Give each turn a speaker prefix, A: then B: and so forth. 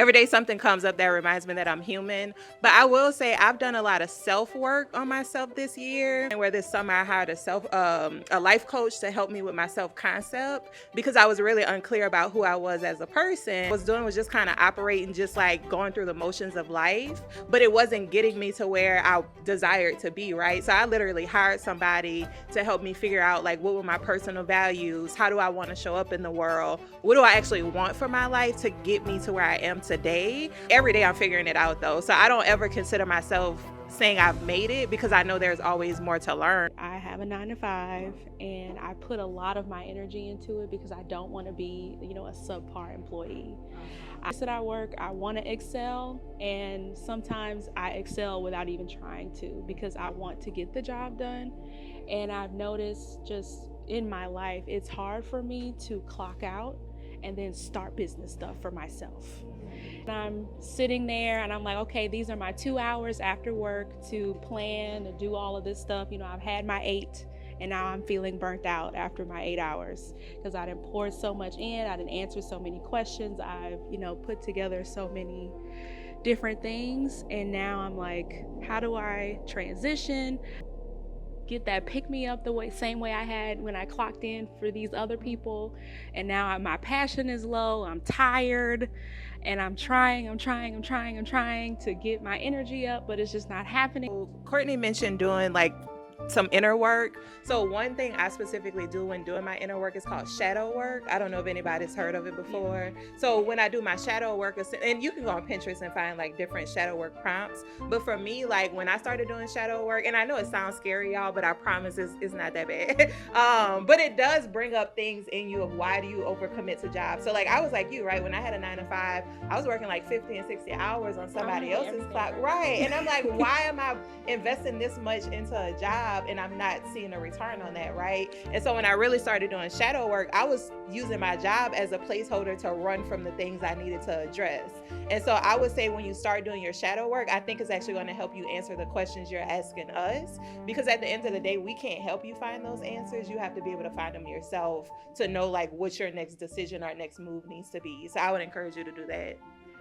A: every day something comes up that reminds me that I'm human. But I will say I've done a lot of self-work on myself this year, and where this summer I hired a life coach to help me with my self-concept, because I was really unclear about who I was as a person. What I was doing was just kind of operating, just like going through the motions of life, but it wasn't getting me to where I desired to be, right? So I literally hired somebody to help me figure out like what were my personal values, how do I want to show up in the world, what do I actually want for my life to get me to where I am today. Every day I'm figuring it out though, so I don't ever consider myself saying I've made it, because I know there's always more to learn.
B: I have a 9 to 5 and I put a lot of my energy into it because I don't want to be, a subpar employee. I said I work, I want to excel, and sometimes I excel without even trying to because I want to get the job done. And I've noticed just in my life, it's hard for me to clock out and then start business stuff for myself. And I'm sitting there and I'm like, okay, these are my 2 hours after work to plan, to do all of this stuff. I've had my 8 and now I'm feeling burnt out after my 8 hours because I done poured so much in, I done answered so many questions, I've, put together so many different things. And now I'm like, how do I transition? Get that pick me up same way I had when I clocked in for these other people. And now my passion is low, I'm tired, and I'm trying to get my energy up, but it's just not happening.
A: Courtney mentioned doing like some inner work. So one thing I specifically do when doing my inner work is called shadow work. I don't know if anybody's heard of it before. So when I do my shadow work, and you can go on Pinterest and find like different shadow work prompts. But for me, like when I started doing shadow work, and I know it sounds scary, y'all, but I promise it's not that bad. But it does bring up things in you of why do you overcommit to jobs. So like I was like you, right? When I had a 9 to 5, I was working like 50 and 60 hours on somebody else's clock. Right. And I'm like, why am I investing this much into a job and I'm not seeing a return on that, right? And so when I really started doing shadow work, I was using my job as a placeholder to run from the things I needed to address. And so I would say when you start doing your shadow work, I think it's actually going to help you answer the questions you're asking us, because at the end of the day, we can't help you find those answers. You have to be able to find them yourself to know like what your next decision or next move needs to be. So I would encourage you to do that.